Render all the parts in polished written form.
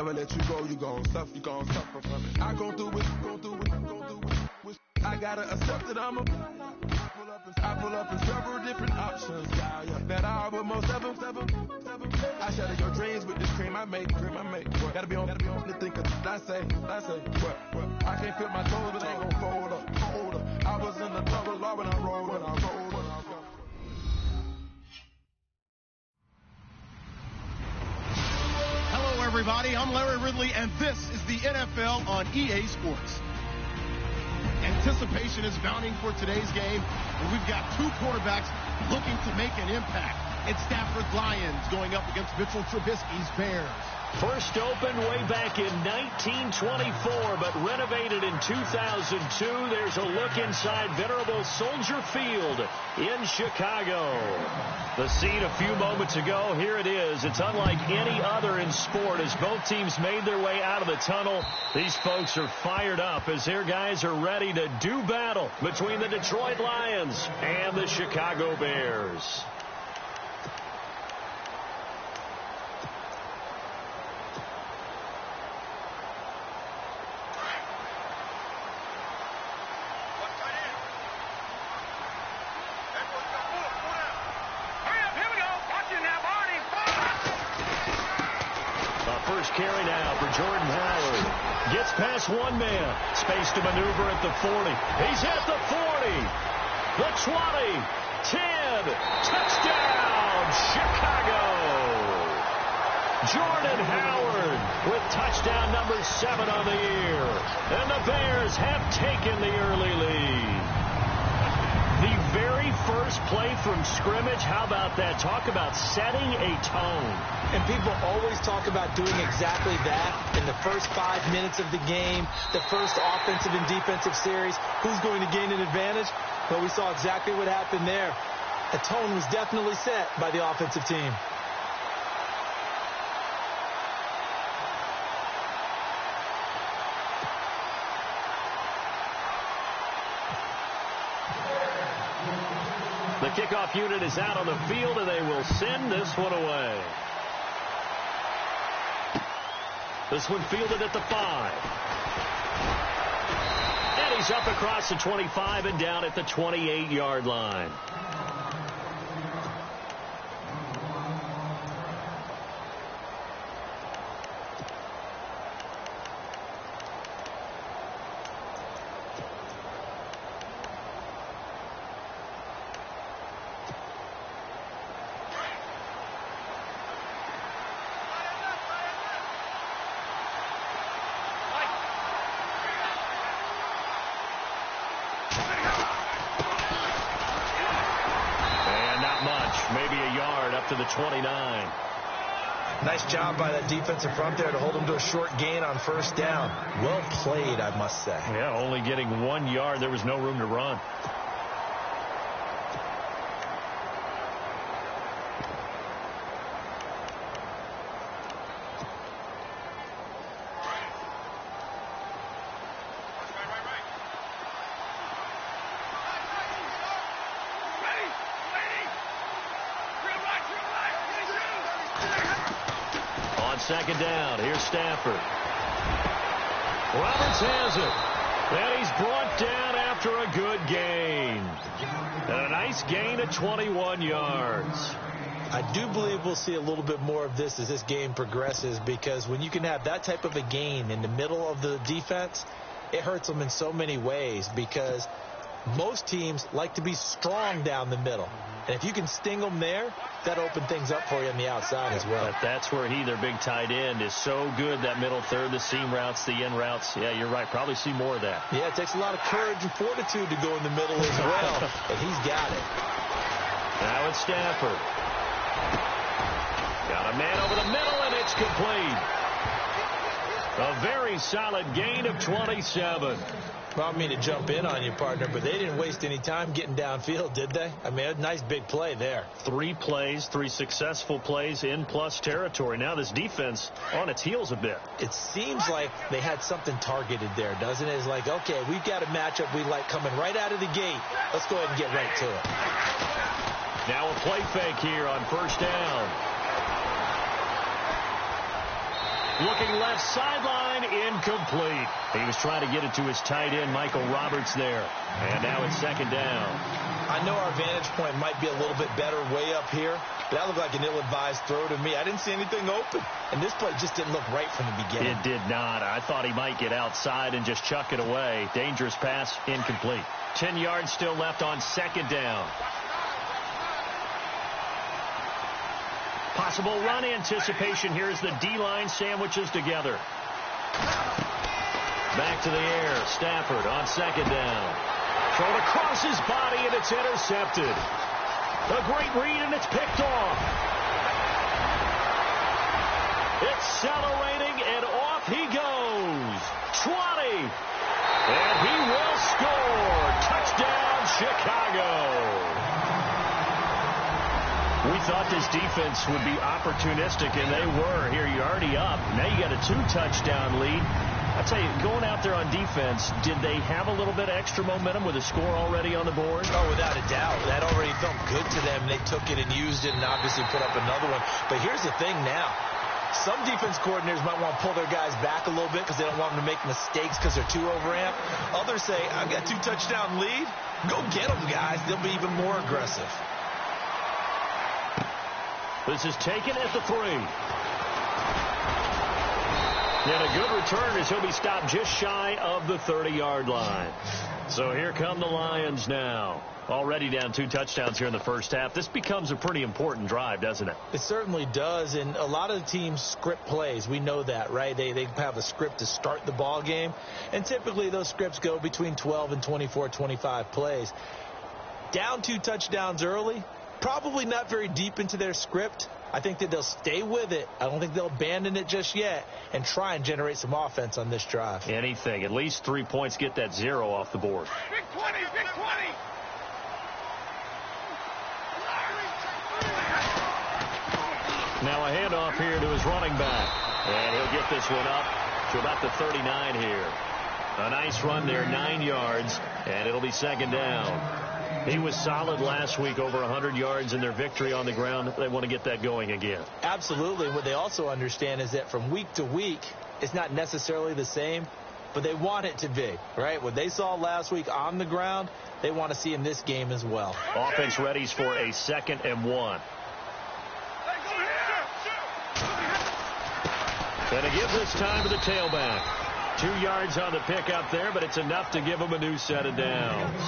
never let you go, you gon' suffer from it. I gon' do it, I gotta accept it, I pull up in several different options, yeah. Better I with most of them. I shatter your dreams with this cream I make. What? Gotta be on the thinker. I say, what? I can't feel my toes, but ain't gon' fold up. I was in the double law when I rolled. Hello, everybody. I'm Larry Ridley, and this is the NFL on EA Sports. Anticipation is mounting for today's game, and we've got two quarterbacks looking to make an impact. It's Stafford's Lions going up against Mitchell Trubisky's Bears. First opened way back in 1924, but renovated in 2002. There's a look inside venerable Soldier Field in Chicago. The scene a few moments ago, here it is. It's unlike any other in sport as both teams made their way out of the tunnel. These folks are fired up as their guys are ready to do battle between the Detroit Lions and the Chicago Bears. Carry now for Jordan Howard. Gets past one man. Space to maneuver at the 40. He's at the 40. The 20. 10. Touchdown, Chicago. Jordan Howard with touchdown number 7 on the year. And the Bears have taken the early lead. The very first play from scrimmage, how about that? Talk about setting a tone. And people always talk about doing exactly that in the first 5 minutes of the game, the first offensive and defensive series. Who's going to gain an advantage? Well, we saw exactly what happened there. A tone was definitely set by the offensive team. The kickoff unit is out on the field, and they will send this one away. This one fielded at the 5. And he's up across the 25 and down at the 28-yard line. Maybe a yard up to the 29. Nice job by that defensive front there to hold them to a short gain on first down. Well played, I must say. Yeah, only getting 1 yard. There was no room to run. Second down. Here's Stafford. Roberts has it. And he's brought down after a good gain. And a nice gain of 21 yards. I do believe we'll see a little bit more of this as this game progresses, because when you can have that type of a gain in the middle of the defense, it hurts them in so many ways, because most teams like to be strong down the middle. And if you can sting them there, that opens things up for you on the outside as well. But that's where their big tight end, is so good, that middle third, the seam routes, the in routes. Yeah, you're right. Probably see more of that. Yeah, it takes a lot of courage and fortitude to go in the middle as well. And he's got it. Now it's Stafford. Got a man over the middle, and it's complete. A very solid gain of 27. Well, I don't mean to jump in on you, partner, but they didn't waste any time getting downfield, did they? I mean, a nice big play there. 3 plays, 3 successful plays in plus territory. Now this defense on its heels a bit. It seems like they had something targeted there, doesn't it? It's like, okay, we've got a matchup we like coming right out of the gate. Let's go ahead and get right to it. Now a play fake here on first down. Looking left sideline, incomplete. He was trying to get it to his tight end, Michael Roberts, there. And now it's second down. I know our vantage point might be a little bit better way up here, but that looked like an ill-advised throw to me. I didn't see anything open, and this play just didn't look right from the beginning. It did not. I thought he might get outside and just chuck it away. Dangerous pass, incomplete. 10 yards still left on second down. Possible run anticipation here as the D-line sandwiches together. Back to the air. Stafford on second down. Thrown across his body, and it's intercepted. A great read, and it's picked off. Accelerating, and off he goes. 20. And he will score. Touchdown, Chicago. We thought this defense would be opportunistic, and they were. Here, you're already up. Now you got a 2-touchdown lead. I tell you, going out there on defense, did they have a little bit of extra momentum with a score already on the board? Oh, without a doubt. That already felt good to them. They took it and used it and obviously put up another one. But here's the thing now. Some defense coordinators might want to pull their guys back a little bit because they don't want them to make mistakes because they're too overamped. Others say, I've got 2-touchdown lead. Go get them, guys. They'll be even more aggressive. This is taken at the 3. And a good return as he'll be stopped just shy of the 30-yard line. So here come the Lions now. Already down 2 touchdowns here in the first half. This becomes a pretty important drive, doesn't it? It certainly does, and a lot of the teams script plays. We know that, right? They have a script to start the ball game, and typically those scripts go between 12 and 24, 25 plays. Down 2 touchdowns early, probably not very deep into their script. I think that they'll stay with it. I don't think they'll abandon it just yet and try and generate some offense on this drive. Anything. At least 3 points, get that 0 off the board. Big 20, big 20. Now a handoff here to his running back. And he'll get this one up to about the 39 here. A nice run there, 9 yards, and it'll be second down. He was solid last week, over 100 yards in their victory on the ground. They want to get that going again. Absolutely. What they also understand is that from week to week, it's not necessarily the same, but they want it to be, right? What they saw last week on the ground, they want to see in this game as well. Offense readies for a 2nd and 1. And it gives this time to the tailback. 2 yards on the pickup there, but it's enough to give them a new set of downs.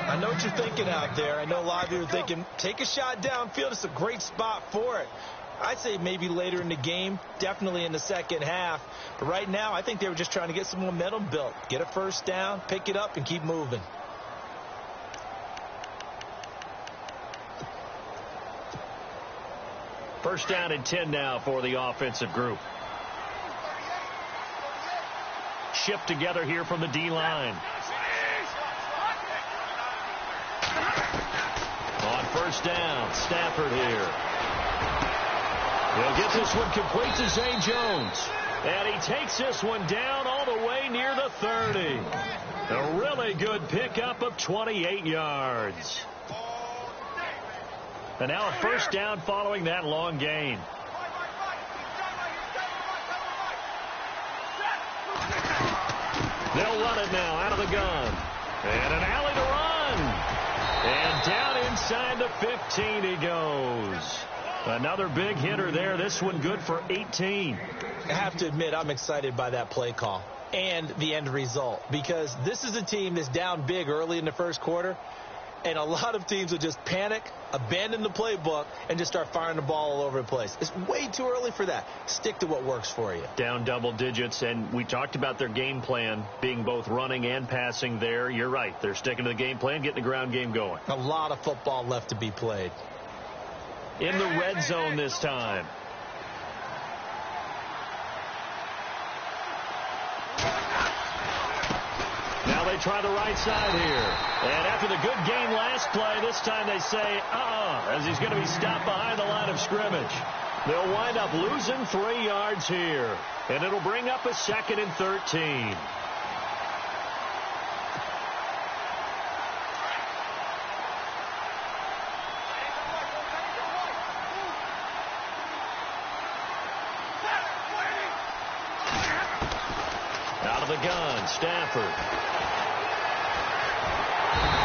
I know what you're thinking out there. I know a lot of you are thinking, take a shot downfield. It's a great spot for it. I'd say maybe later in the game, definitely in the second half. But right now, I think they were just trying to get some momentum built. Get a first down, pick it up, and keep moving. First down and 10 now for the offensive group. Shipped together here from the D-line. On first down, Stafford here. He'll get this one complete to Zay Jones. And he takes this one down all the way near the 30. A really good pickup of 28 yards. And now a first down following that long gain. They'll run it now out of the gun. And an alley to run. And down inside the 15 he goes. Another big hitter there. This one good for 18. I have to admit, I'm excited by that play call and the end result, because this is a team that's down big early in the first quarter, and a lot of teams will just panic, abandon the playbook, and just start firing the ball all over the place. It's way too early for that. Stick to what works for you. Down double digits, and we talked about their game plan being both running and passing there. You're right. They're sticking to the game plan, getting the ground game going. A lot of football left to be played. In the red zone this time. Now they try the right side here. And after the good game last play, this time they say, as he's going to be stopped behind the line of scrimmage. They'll wind up losing 3 yards here. And it'll bring up a 2nd and 13. Out of the gun, Stafford.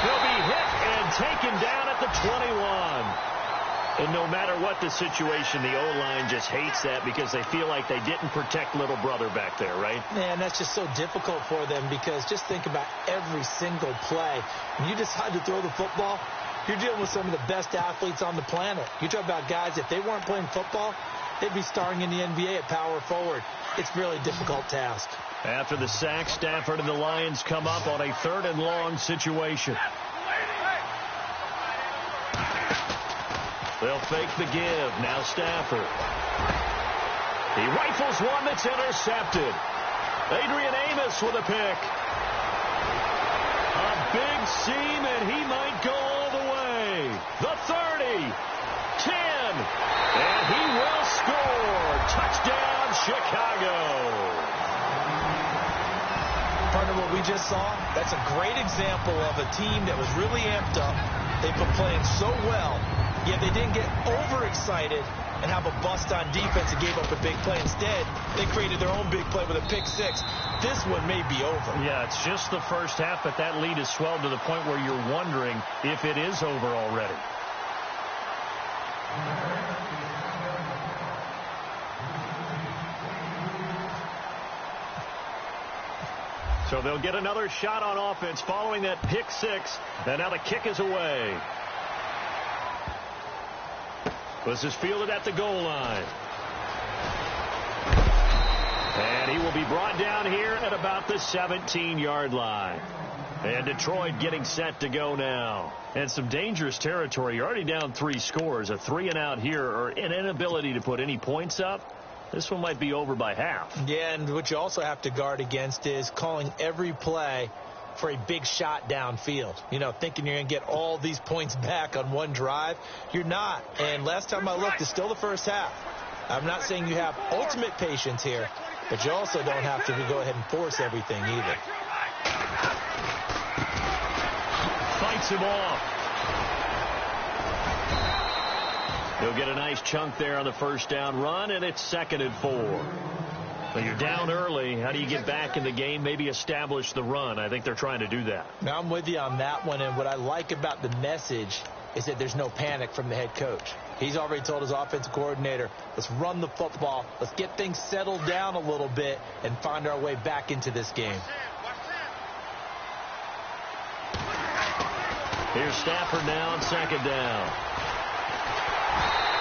He'll be hit and taken down at the 21. And no matter what the situation, the O-line just hates that because they feel like they didn't protect little brother back there, right? Man, that's just so difficult for them because just think about every single play. When you decide to throw the football, you're dealing with some of the best athletes on the planet. You talk about guys, if they weren't playing football, they'd be starring in the NBA at power forward. It's a really difficult task. After the sack, Stafford and the Lions come up on a 3rd and long situation. They'll fake the give. Now Stafford. He rifles one that's intercepted. Adrian Amos with a pick. A big seam, and he might go all the way. The 30. 10. And he will score. Touchdown, Chicago. Partner, what we just saw, that's a great example of a team that was really amped up. They've been playing so well. Yeah, they didn't get overexcited and have a bust on defense and gave up a big play. Instead, they created their own big play with a pick six. This one may be over. Yeah, it's just the first half, but that lead has swelled to the point where you're wondering if it is over already. So they'll get another shot on offense following that pick six, and now the kick is away. This is fielded at the goal line. And he will be brought down here at about the 17-yard line. And Detroit getting set to go now. And some dangerous territory. You're already down 3 scores. A 3-and-out here, or an inability to put any points up. This one might be over by half. Yeah, and what you also have to guard against is calling every play for a big shot downfield. You know, thinking you're going to get all these points back on one drive. You're not. And last time I looked, it's still the first half. I'm not saying you have ultimate patience here, but you also don't have to go ahead and force everything either. Fights him off. He'll get a nice chunk there on the first down run, and it's 2nd and 4. But you're down early. How do you get back in the game? Maybe establish the run. I think they're trying to do that. Now, I'm with you on that one, and what I like about the message is that there's no panic from the head coach. He's already told his offensive coordinator, let's run the football, let's get things settled down a little bit and find our way back into this game. Here's Stafford now on 2nd down.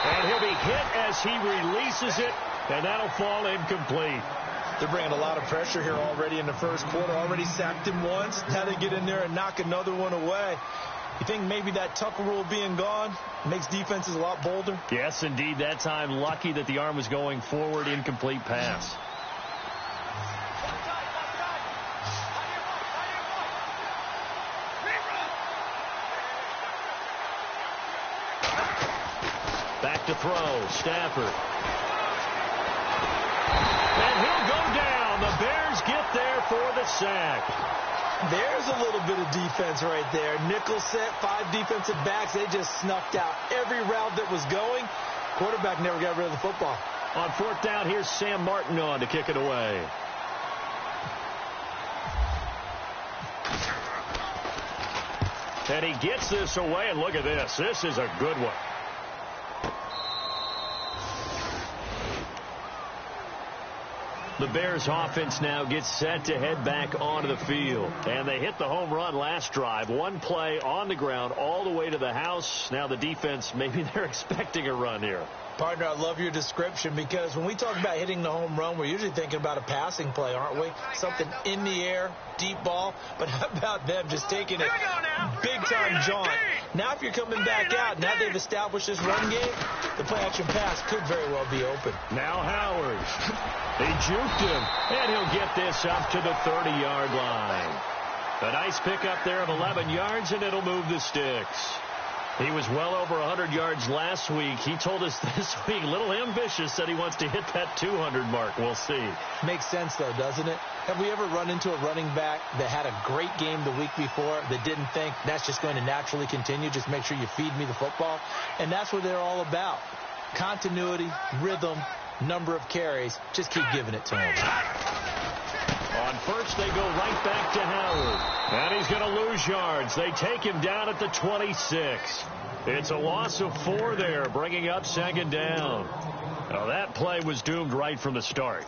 And he'll be hit as he releases it. And that'll fall incomplete. They're bringing a lot of pressure here already in the first quarter. Already sacked him once. Now they get in there and knock another one away. You think maybe that Tucker rule being gone makes defenses a lot bolder? Yes, indeed. That time, lucky that the arm was going forward. Incomplete pass. Back to throw. Stafford. And he'll go down. The Bears get there for the sack. There's a little bit of defense right there. Nickel set, 5 defensive backs. They just snuffed out every route that was going. Quarterback never got rid of the football. On 4th down, here's Sam Martin on to kick it away. And he gets this away, and look at this. This is a good one. The Bears offense now gets set to head back onto the field. And they hit the home run last drive. One play on the ground all the way to the house. Now the defense, maybe they're expecting a run here. Partner, I love your description because when we talk about hitting the home run, we're usually thinking about a passing play, aren't we? Something in the air, deep ball. But how about them just taking it big-time jaunt? Now if you're coming back out, now they've established this run game, the play-action pass could very well be open. Now Howard. They juked him, and he'll get this up to the 30-yard line. A nice pickup there of 11 yards, and it'll move the sticks. He was well over 100 yards last week. He told us this week, a little ambitious, said he wants to hit that 200 mark. We'll see. Makes sense, though, doesn't it? Have we ever run into a running back that had a great game the week before that didn't think that's just going to naturally continue? Just make sure you feed me the football. And that's what they're all about. Continuity, rhythm, number of carries. Just keep giving it to him. On first, they go right back to Howard. And he's going to lose yards. They take him down at the 26. It's a loss of 4 there, bringing up second down. Now, that play was doomed right from the start.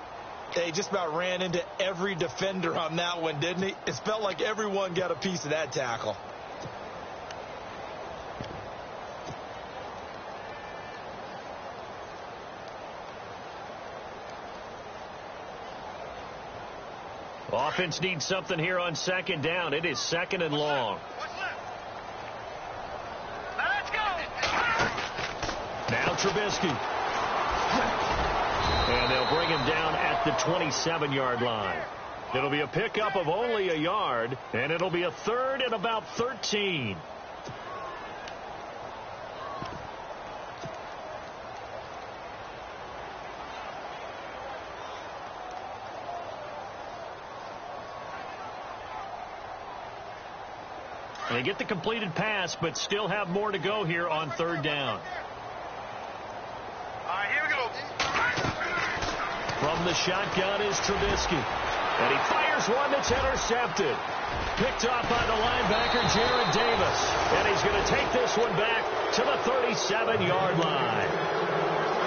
They just about ran into every defender on that one, didn't he? It felt like everyone got a piece of that tackle. Offense needs something here on second down. It is second and long. Let's go. Now Trubisky. And they'll bring him down at the 27-yard line. It'll be a pickup of only a yard, and it'll be a third and about 13. They get the completed pass, but still have more to go here on third down. All right, here we go. From the shotgun is Trubisky. And he fires one that's intercepted. Picked off by the linebacker, Jared Davis. And he's going to take this one back to the 37-yard line.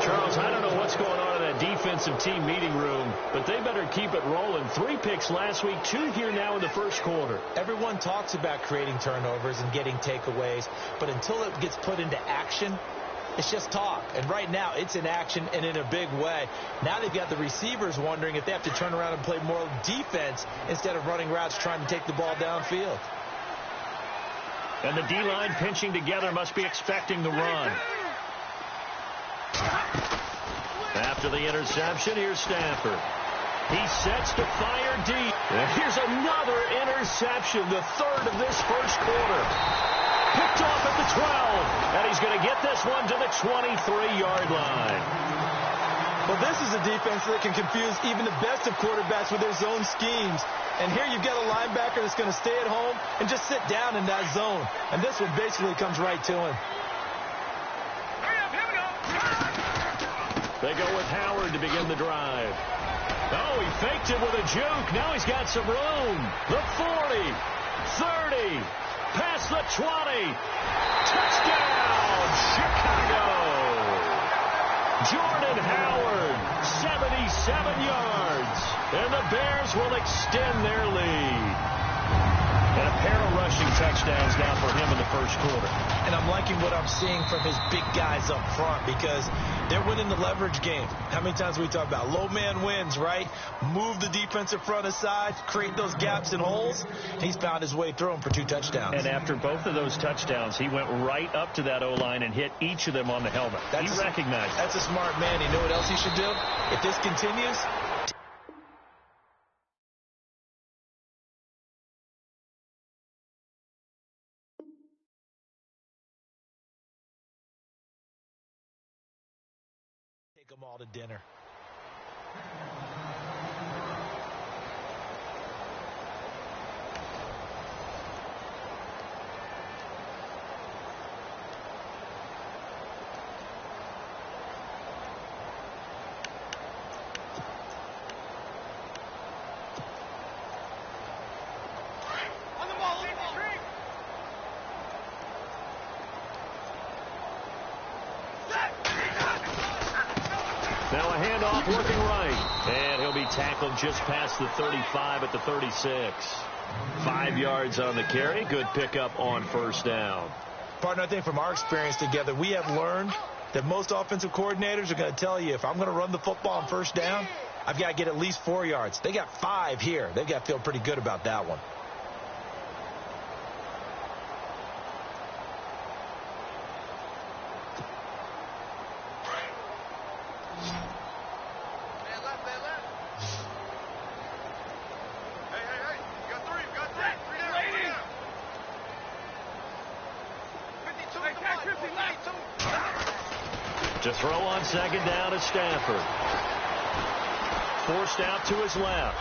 Charles, I don't know what's going on in that defensive team meeting room, but they better keep it rolling. 3 picks last week, 2 here now in the first quarter. Everyone talks about creating turnovers and getting takeaways, but until it gets put into action, it's just talk. And right now, it's in action and in a big way. Now they've got the receivers wondering if they have to turn around and play more defense instead of running routes trying to take the ball downfield. And the D-line pinching together must be expecting the run. After the interception, here's Stafford. He sets to fire deep. And here's another interception, the third of this first quarter. Picked off at the 12, and he's going to get this one to the 23-yard line. Well, this is a defense that can confuse even the best of quarterbacks with their zone schemes. And here you've got a linebacker that's going to stay at home and just sit down in that zone. And this one basically comes right to him. They go with Howard to begin the drive. Oh, he faked it with a juke. Now he's got some room. The 40, 30, past the 20. Touchdown, Chicago. Jordan Howard, 77 yards. And the Bears will extend their lead. And a pair of rushing touchdowns now for him in the first quarter. And I'm liking what I'm seeing from his big guys up front because they're winning the leverage game. How many times we talk about low man wins, right? Move the defensive front aside, create those gaps and holes. He's found his way through them for 2 touchdowns. And after both of those touchdowns, he went right up to that O-line and hit each of them on the helmet. He recognized it. That's a smart man. You know what else he should do? If this continues, take them all to dinner. Now a handoff working right. And he'll be tackled just past the 35 at the 36. 5 yards on the carry. Good pickup on first down. Partner, I think from our experience together, we have learned that most offensive coordinators are going to tell you, if I'm going to run the football on first down, I've got to get at least 4 yards. They got 5 here. They've got to feel pretty good about that one. To throw on second down is Stafford. Forced out to his left.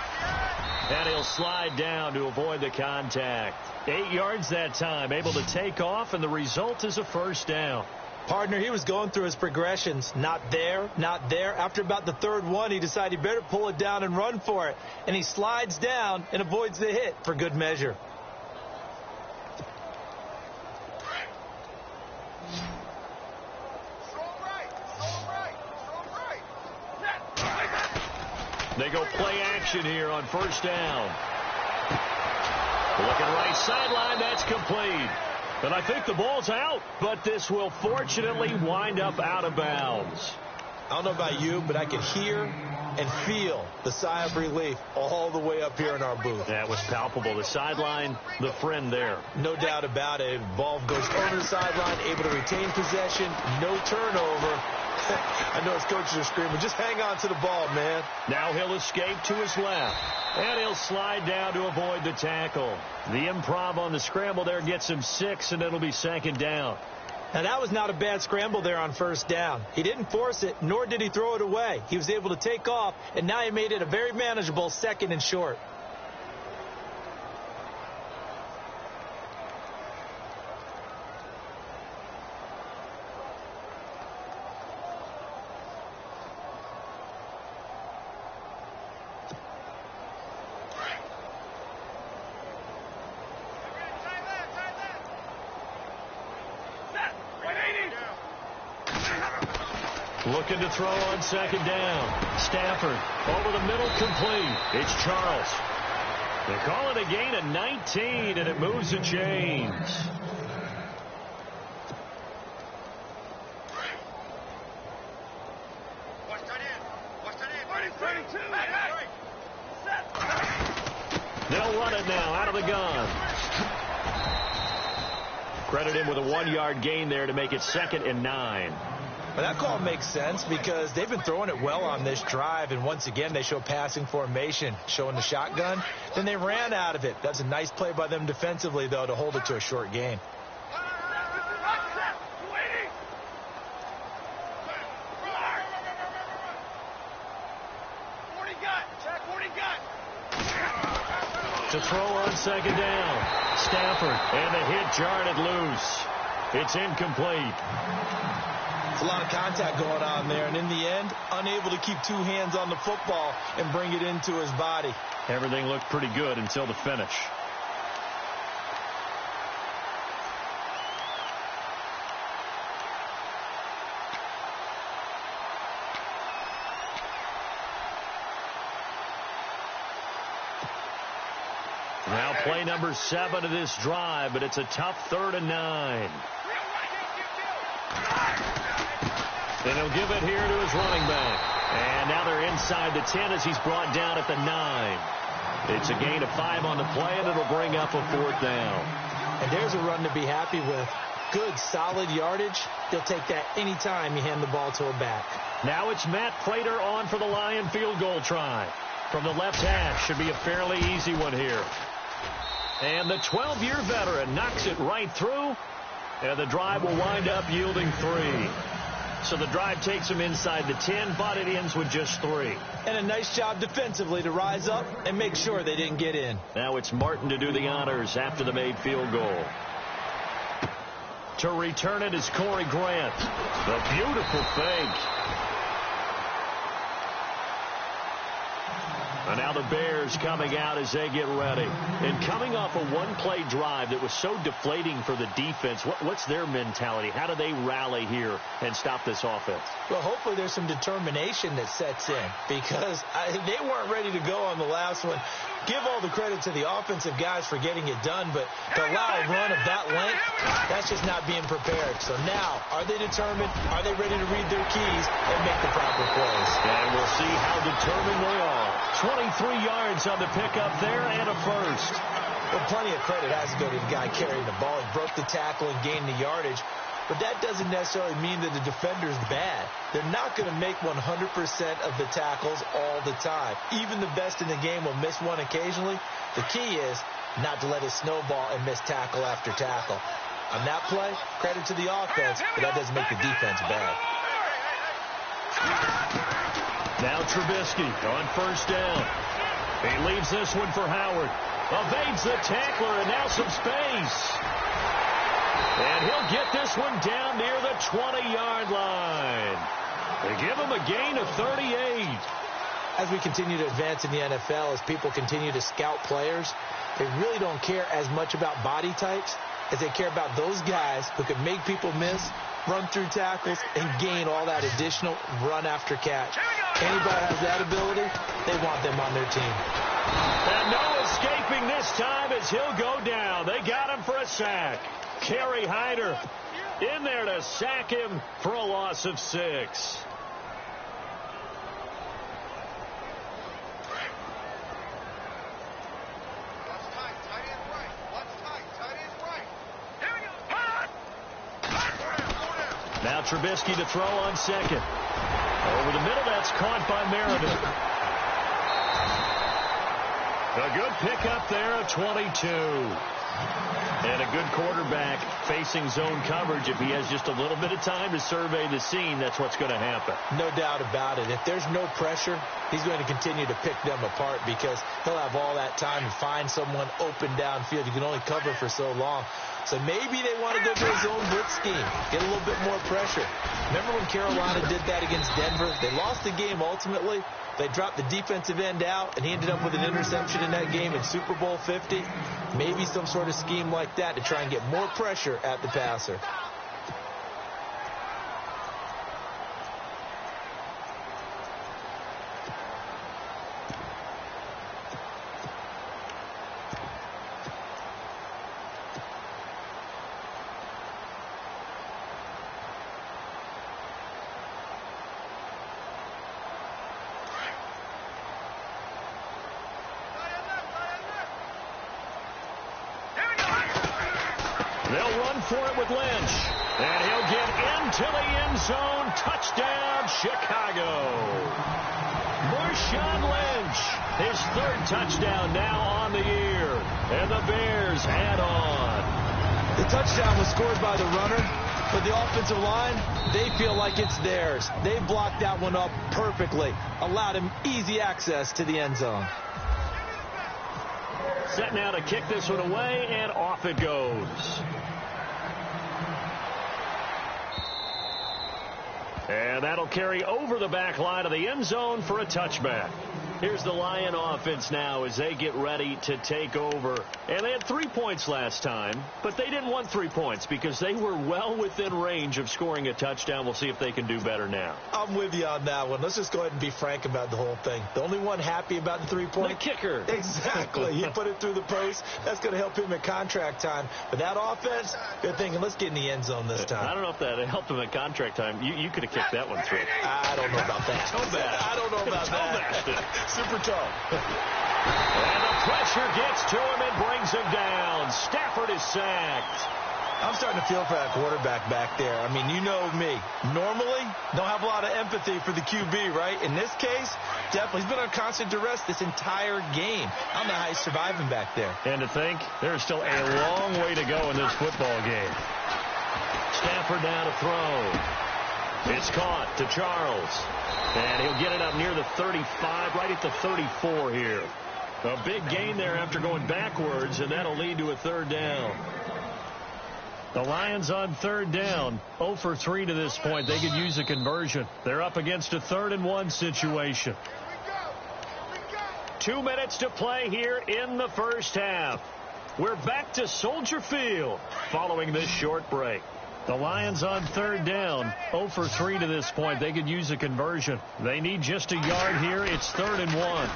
And he'll slide down to avoid the contact. 8 yards that time, able to take off, and the result is a first down. Partner, he was going through his progressions. Not there, not there. After about the third one, he decided he better pull it down and run for it. And he slides down and avoids the hit for good measure. They go play action here on first down. Looking right sideline, that's complete. And I think the ball's out, but this will fortunately wind up out of bounds. I don't know about you, but I could hear and feel the sigh of relief all the way up here in our booth. That was palpable. The sideline, the friend there. No doubt about it. Ball goes over the sideline, able to retain possession, no turnover. I know his coaches are screaming, just hang on to the ball, man. Now he'll escape to his left. And he'll slide down to avoid the tackle. The improv on the scramble there gets him 6, and it'll be second down. Now, that was not a bad scramble there on first down. He didn't force it, nor did he throw it away. He was able to take off, and now he made it a very manageable 2nd and short. Looking to throw on second down. Stafford over the middle, complete. It's Charles. They call it a gain of 19, and it moves the chains. They'll run it now out of the gun. Credit him with a 1-yard gain there to make it 2nd and 9. Well, that call makes sense because they've been throwing it well on this drive, and once again they show passing formation, showing the shotgun. Then they ran out of it. That's a nice play by them defensively, though, to hold it to a short gain. To throw on second down. Stafford, and the hit jarred it loose. It's incomplete. It's a lot of contact going on there, and in the end, unable to keep 2 hands on the football and bring it into his body. Everything looked pretty good until the finish. Now play number 7 of this drive, but it's a tough 3rd and 9. And he'll give it here to his running back. And now they're inside the 10 as he's brought down at the 9. It's a gain of 5 on the play, and it'll bring up a 4th down. And there's a run to be happy with. Good, solid yardage. They'll take that anytime you hand the ball to a back. Now it's Matt Prater on for the Lion field goal try. From the left hash, should be a fairly easy one here. And the 12-year veteran knocks it right through. And the drive will wind up yielding 3. So the drive takes him inside the 10, but it ends with just 3. And a nice job defensively to rise up and make sure they didn't get in. Now it's Martin to do the honors after the made field goal. To return it is Corey Grant. The beautiful fake. And now the Bears coming out as they get ready. And coming off a one-play drive that was so deflating for the defense, what's their mentality? How do they rally here and stop this offense? Well, hopefully there's some determination that sets in because they weren't ready to go on the last one. Give all the credit to the offensive guys for getting it done, but to allow a run of that length, that's just not being prepared. So now, are they determined? Are they ready to read their keys and make the proper plays? And we'll see how determined they are. 23 yards on the pickup there and a first. Well, plenty of credit has to go to the guy carrying the ball. He broke the tackle and gained the yardage. But that doesn't necessarily mean that the defender's bad. They're not going to make 100% of the tackles all the time. Even the best in the game will miss one occasionally. The key is not to let it snowball and miss tackle after tackle. On that play, credit to the offense, but that doesn't make the defense bad. Now Trubisky on first down. He leaves this one for Howard. Evades the tackler, and now some space. And he'll get this one down near the 20-yard line. They give him a gain of 38. As we continue to advance in the NFL, as people continue to scout players, they really don't care as much about body types as they care about those guys who can make people miss, run through tackles, and gain all that additional run after catch. Anybody has that ability, they want them on their team. And no escaping this time as he'll go down. They got him for a sack. Kerry Hyder in there to sack him for a loss of 6. Now Trubisky to throw on second. Over the middle, that's caught by Meriden. A good pickup there at 22. And a good quarterback facing zone coverage. If he has just a little bit of time to survey the scene, that's what's going to happen. No doubt about it. If there's no pressure, he's going to continue to pick them apart because he'll have all that time to find someone open downfield. You can only cover for so long. So maybe they want to go to a zone blitz scheme, get a little bit more pressure. Remember when Carolina did that against Denver? They lost the game ultimately. They dropped the defensive end out, and he ended up with an interception in that game in Super Bowl 50. Maybe some sort of scheme like that to try and get more pressure at the passer. They'll run for it with Lynch. And he'll get into the end zone. Touchdown, Chicago. Marshawn Lynch, his third touchdown now on the year. And the Bears add on. The touchdown was scored by the runner, but the offensive line, they feel like it's theirs. They blocked that one up perfectly, allowed him easy access to the end zone. Set now to kick this one away, and off it goes. And that'll carry over the back line of the end zone for a touchback. Here's the Lion offense now as they get ready to take over. And they had 3 points last time, but they didn't want 3 points because they were well within range of scoring a touchdown. We'll see if they can do better now. I'm with you on that one. Let's just go ahead and be frank about the whole thing. The only one happy about the 3-point? The kicker. Exactly. He put it through the post. That's going to help him at contract time. But that offense, they're thinking, let's get in the end zone this time. I don't know if that helped him at contract time. You could have kicked that one through. I don't know about that. I don't know about that. Super tall. And the pressure gets to him and brings him down. Stafford is sacked. I'm starting to feel for that quarterback back there. I mean, you know me. Normally, don't have a lot of empathy for the QB, right? In this case, definitely. He's been on constant duress this entire game. I don't know how he's surviving back there. And to think, there's still a long way to go in this football game. Stafford now to throw. It's caught to Charles. And he'll get it up near the 35, right at the 34 here. A big gain there after going backwards, and that'll lead to a third down. The Lions on third down, 0 for 3 to this point. They could use a conversion. They're up against a 3rd-and-1 situation. 2 minutes to play here in the first half. We're back to Soldier Field following this short break. The Lions on third down, 0 for 3 to this point. They could use a conversion. They need just a yard here. It's 3rd and 1.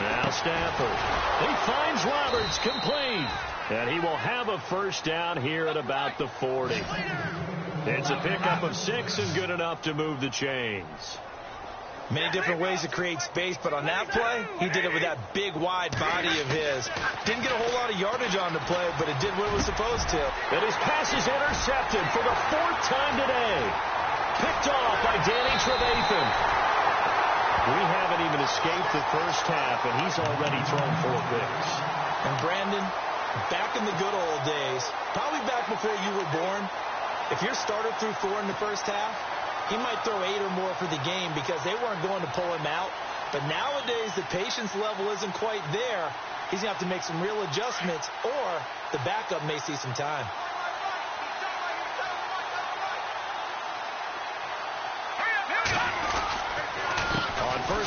Now Stafford. He finds Roberts complete. And he will have a first down here at about the 40. It's a pickup of 6 and good enough to move the chains. Many different ways to create space, but on that play, he did it with that big, wide body of his. Didn't get a whole lot of yardage on the play, but it did what it was supposed to. And his pass is intercepted for the 4th time today. Picked off by Danny Trevathan. We haven't even escaped the first half, and he's already thrown 4 picks. And Brandon, back in the good old days, probably back before you were born, if your starter threw 4 in the first half, he might throw 8 or more for the game because they weren't going to pull him out. But nowadays, the patience level isn't quite there. He's going to have to make some real adjustments, or the backup may see some time.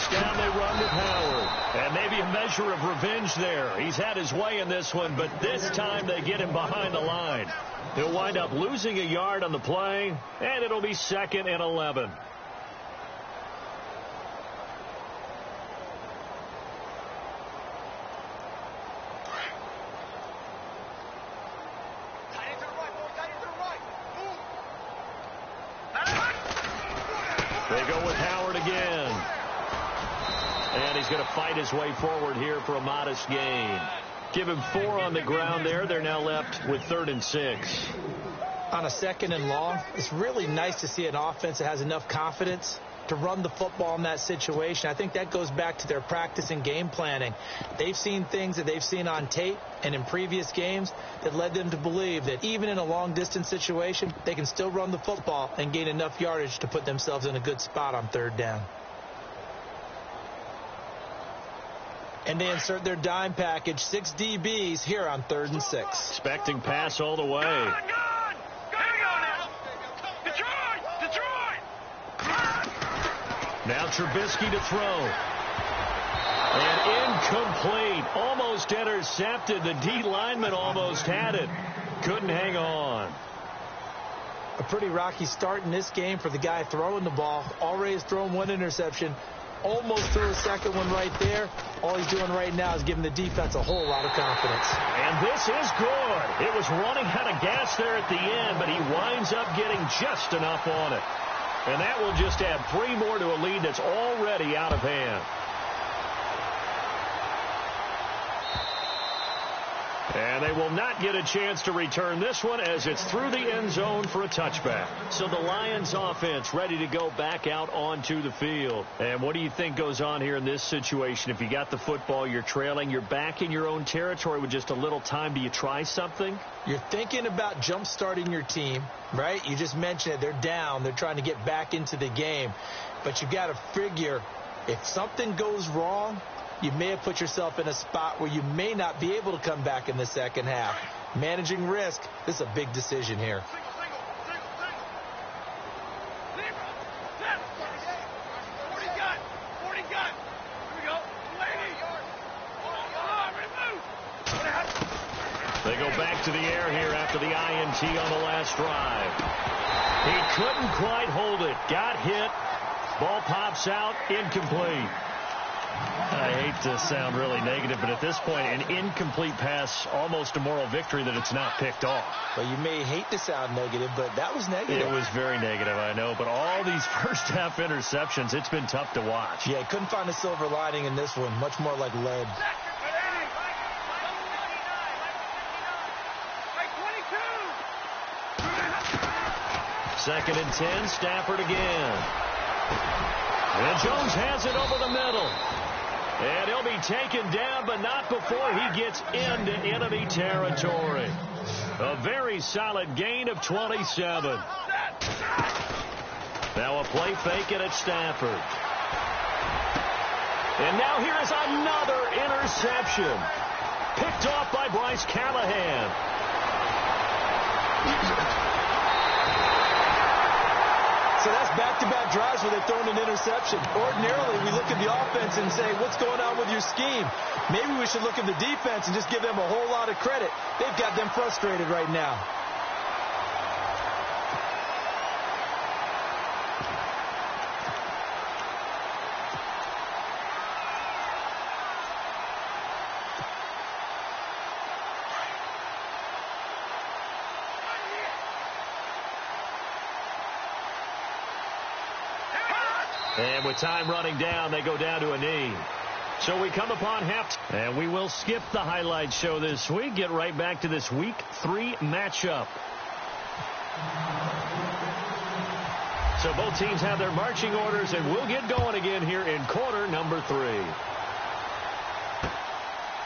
First down, they run with Howard. And maybe a measure of revenge there. He's had his way in this one, but this time they get him behind the line. He'll wind up losing a yard on the play, and it'll be 2nd and 11. They go with Howard again. And he's going to fight his way forward here for a modest gain. Give him 4 on the ground there. They're now left with 3rd and 6. On a 2nd and long, it's really nice to see an offense that has enough confidence to run the football in that situation. I think that goes back to their practice and game planning. They've seen things that they've seen on tape and in previous games that led them to believe that even in a long-distance situation, they can still run the football and gain enough yardage to put themselves in a good spot on 3rd down. And they insert their dime package, 6 DBs here on 3rd and 6. Expecting pass all the way. Now Trubisky to throw. And incomplete. Almost intercepted. The D lineman almost had it. Couldn't hang on. A pretty rocky start in this game for the guy throwing the ball. Already has thrown 1 interception. Almost threw a second one right there. All he's doing right now is giving the defense a whole lot of confidence. And this is good. It was running out of gas there at the end, but he winds up getting just enough on it. And that will just add 3 more to a lead that's already out of hand. And they will not get a chance to return this one as it's through the end zone for a touchback. So the Lions offense ready to go back out onto the field. And what do you think goes on here in this situation? If you got the football, you're trailing, you're back in your own territory with just a little time. Do you try something? You're thinking about jump-starting your team, right? You just mentioned it. They're down. They're trying to get back into the game. But you got to figure if something goes wrong, you may have put yourself in a spot where you may not be able to come back in the second half. Managing risk, this is a big decision here. They go back to the air here after the INT on the last drive. He couldn't quite hold it. Got hit. Ball pops out. Incomplete. I hate to sound really negative, but at this point, an incomplete pass, almost a moral victory that it's not picked off. Well, you may hate to sound negative, but that was negative. It was very negative, I know. But all these first-half interceptions, it's been tough to watch. Yeah, couldn't find a silver lining in this one. Much more like lead. Second and 10, Stafford again. And Jones has it over the middle. And he'll be taken down, but not before he gets into enemy territory. A very solid gain of 27. Now a play fake and it's Stafford. And now here is another interception. Picked off by Bryce Callahan. So that's back-to-back drives where they've thrown an interception. Ordinarily, we look at the offense and say, what's going on with your scheme? Maybe we should look at the defense and just give them a whole lot of credit. They've got them frustrated right now. And with time running down, they go down to a knee. So we come upon half. And we will skip the highlight show this week. Get right back to this Week 3 matchup. So both teams have their marching orders, and we'll get going again here in quarter number 3.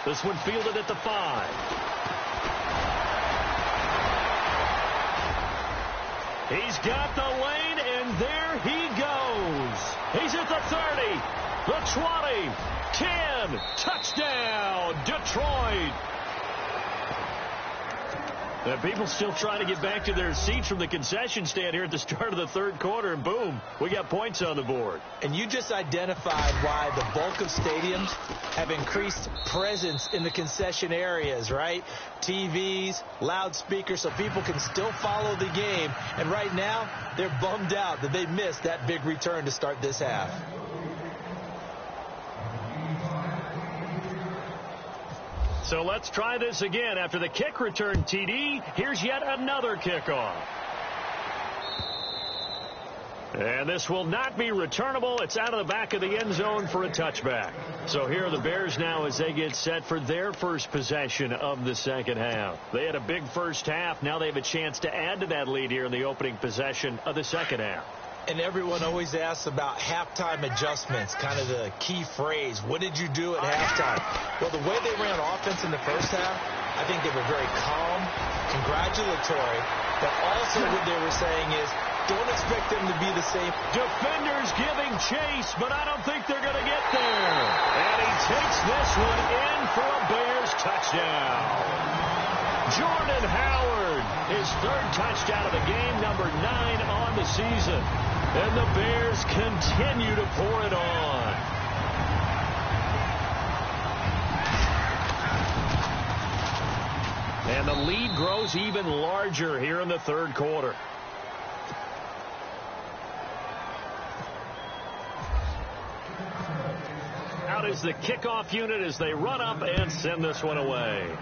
This one fielded at the 5. He's got the lane, and there he goes. He's at the 30, the 20, 10, touchdown, Detroit. And people still trying to get back to their seats from the concession stand here at the start of the third quarter, and boom, we got points on the board. And you just identified why the bulk of stadiums have increased presence in the concession areas, right? TVs, loudspeakers, so people can still follow the game. And right now, they're bummed out that they missed that big return to start this half. So let's try this again. After the kick return TD, here's yet another kickoff. And this will not be returnable. It's out of the back of the end zone for a touchback. So here are the Bears now as they get set for their first possession of the second half. They had a big first half. Now they have a chance to add to that lead here in the opening possession of the second half. And everyone always asks about halftime adjustments, kind of the key phrase. What did you do at halftime? Well, the way they ran offense in the first half, I think they were very calm, congratulatory, but also what they were saying is don't expect them to be the same. Defenders giving chase, but I don't think they're going to get there. And he takes this one in for a Bears touchdown. Jordan Howard, his third touchdown of the game, number 9 on the season. And the Bears continue to pour it on. And the lead grows even larger here in the third quarter. Out is the kickoff unit as they run up and send this one away.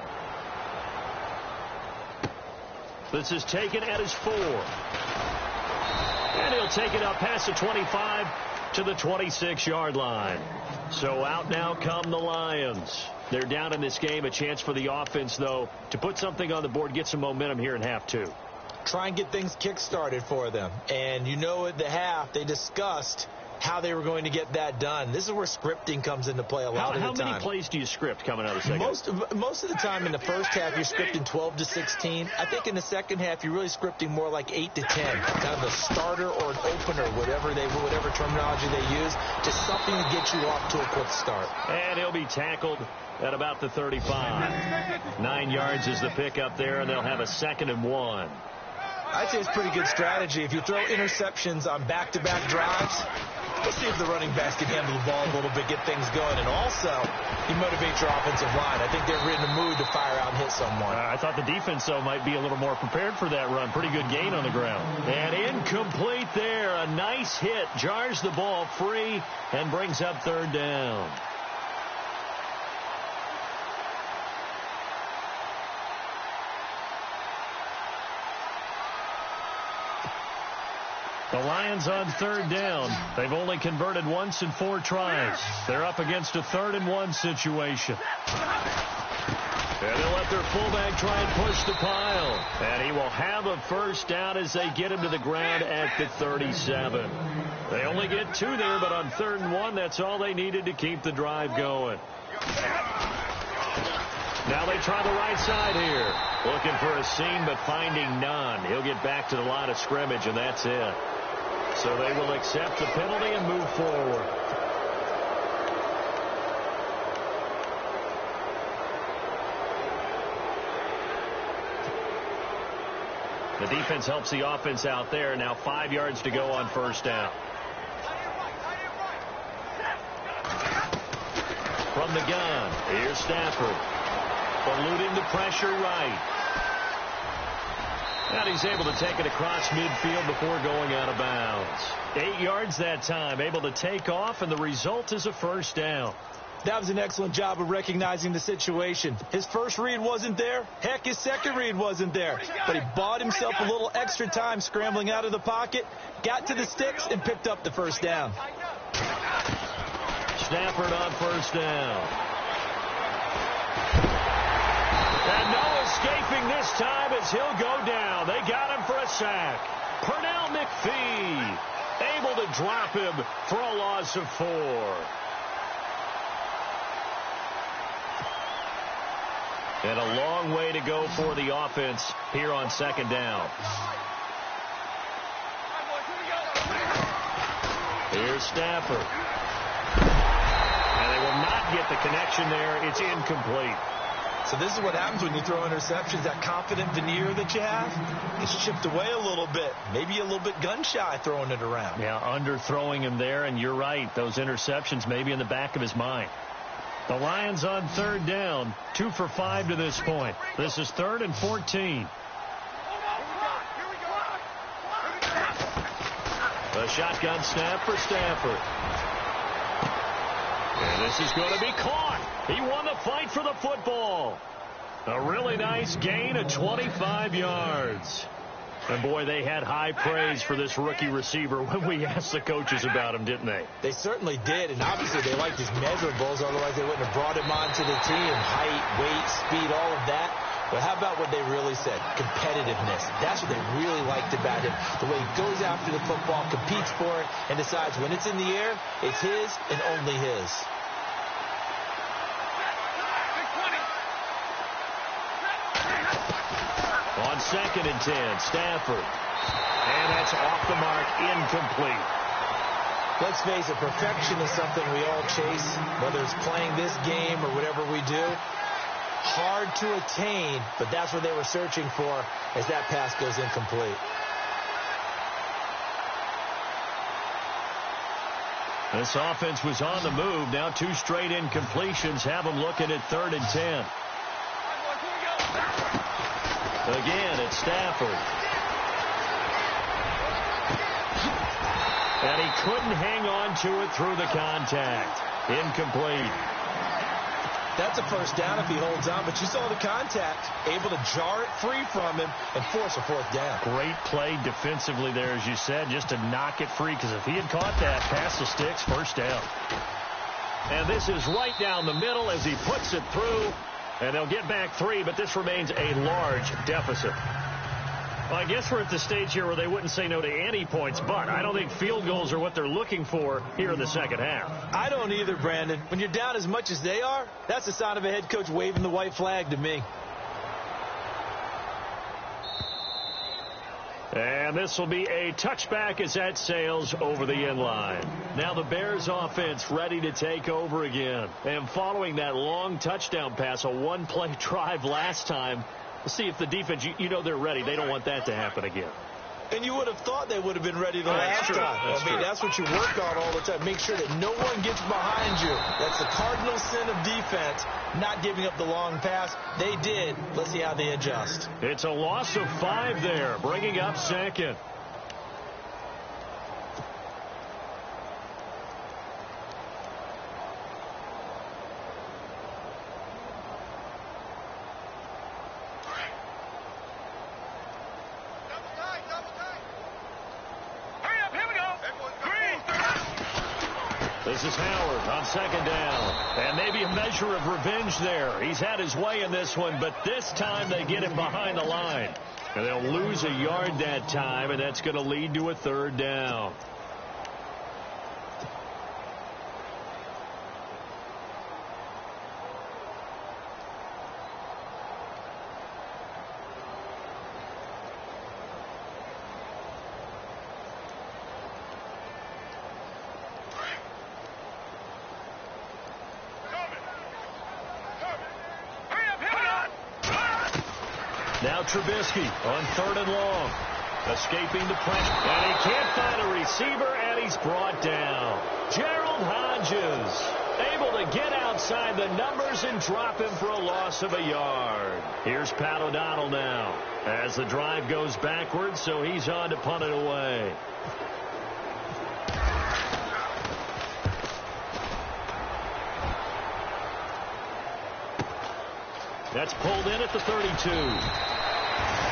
This is taken at his 4. And he'll take it up past the 25 to the 26-yard line. So out now come the Lions. They're down in this game. A chance for the offense, though, to put something on the board, get some momentum here in half 2. Try and get things kick-started for them. And you know at the half, they discussed how they were going to get that done. This is where scripting comes into play a lot of the time. How many plays do you script coming out of the second? Most of the time in the first half, you're scripting 12 to 16. I think in the second half, you're really scripting more like 8 to 10. Kind of a starter or an opener, whatever terminology they use, just something to get you off to a quick start. And he'll be tackled at about the 35. 9 yards is the pickup there, and they'll have a 2nd and 1. I'd say it's pretty good strategy. If you throw interceptions on back-to-back drives, let's see if the running backs can handle the ball a little bit, get things going. And also, you motivate your offensive line. I think they're in the mood to fire out and hit someone. I thought the defense, though, might be a little more prepared for that run. Pretty good gain on the ground. And incomplete there. A nice hit. Jars the ball free and brings up 3rd down. The Lions on 3rd down. They've only converted once in 4 tries. They're up against a 3rd and 1 situation. And they'll let their fullback try and push the pile. And he will have a first down as they get him to the ground at the 37. They only get 2 there, but on 3rd and 1, that's all they needed to keep the drive going. Now they try the right side here. Looking for a seam, but finding none. He'll get back to the line of scrimmage, and that's it. So they will accept the penalty and move forward. The defense helps the offense out there. Now 5 yards to go on 1st down. From the gun, here's Stafford. Eluding the pressure right. And he's able to take it across midfield before going out of bounds. 8 yards that time, able to take off, and the result is a first down. That was an excellent job of recognizing the situation. His first read wasn't there. Heck, his second read wasn't there. But he bought himself a little extra time scrambling out of the pocket, got to the sticks, and picked up the first down. Stafford on 1st down. And no escaping this time as he'll go down. They got him for a sack. Pernell McPhee able to drop him for a loss of 4. And a long way to go for the offense here on 2nd down. Here's Stafford. And they will not get the connection there. It's incomplete. So this is what happens when you throw interceptions. That confident veneer that you have gets chipped away a little bit. Maybe a little bit gun-shy throwing it around. Yeah, underthrowing him there, and you're right. Those interceptions may be in the back of his mind. The Lions on third down, 2 for 5 to this point. This is 3rd and 14. A shotgun snap for Stafford. And this is going to be caught. He won the fight for the football. A really nice gain of 25 yards. And, boy, they had high praise for this rookie receiver when we asked the coaches about him, didn't they? They certainly did, and obviously they liked his measurables. Otherwise, they wouldn't have brought him onto the team. Height, weight, speed, all of that. But how about what they really said? Competitiveness. That's what they really liked about him. The way he goes after the football, competes for it, and decides when it's in the air, it's his and only his. On 2nd and 10, Stafford. And that's off the mark, incomplete. Let's face it, perfection is something we all chase, whether it's playing this game or whatever we do. Hard to attain, but that's what they were searching for as that pass goes incomplete. This offense was on the move. Now 2 straight incompletions have them looking at 3rd and 10. Again, it's Stafford. And he couldn't hang on to it through the contact. Incomplete. That's a first down if he holds on, but you saw the contact, able to jar it free from him and force a 4th down. Great play defensively there, as you said, just to knock it free, because if he had caught that, past the sticks, first down. And this is right down the middle as he puts it through. And they'll get back 3, but this remains a large deficit. Well, I guess we're at the stage here where they wouldn't say no to any points, but I don't think field goals are what they're looking for here in the second half. I don't either, Brandon. When you're down as much as they are, that's the sign of a head coach waving the white flag to me. And this will be a touchback as that sails over the end line. Now the Bears offense ready to take over again. And following that long touchdown pass, a one-play drive last time, we'll see if the defense, you know they're ready. They don't want that to happen again. And you would have thought they would have been ready the last time. That's what you work on all the time. Make sure that no one gets behind you. That's the cardinal sin of defense, not giving up the long pass. They did. Let's see how they adjust. It's a loss of 5 there, bringing up 2nd. This is Howard on 2nd down. And maybe a measure of revenge there. He's had his way in this one, but this time they get him behind the line. And they'll lose a yard that time, and that's going to lead to a 3rd down. Now Trubisky on 3rd and long. Escaping the pressure. And he can't find a receiver, and he's brought down. Gerald Hodges able to get outside the numbers and drop him for a loss of a yard. Here's Pat O'Donnell now as the drive goes backwards, so he's on to punt it away. That's pulled in at the 32.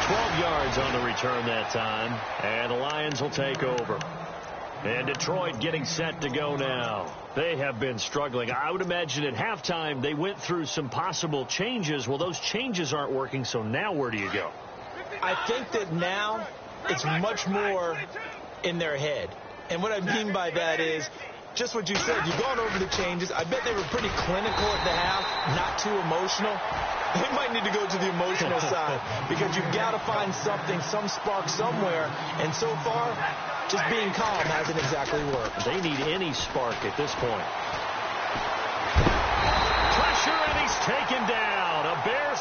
12 yards on the return that time. And the Lions will take over. And Detroit getting set to go now. They have been struggling. I would imagine at halftime they went through some possible changes. Well, those changes aren't working, so now where do you go? I think that now it's much more in their head. And what I mean by that is just what you said. You've gone over the changes. I bet they were pretty clinical at the half, not too emotional. They might need to go to the emotional side because you've got to find something, some spark somewhere. And so far, just being calm hasn't exactly worked. They need any spark at this point. Pressure, and he's taken down. A Bears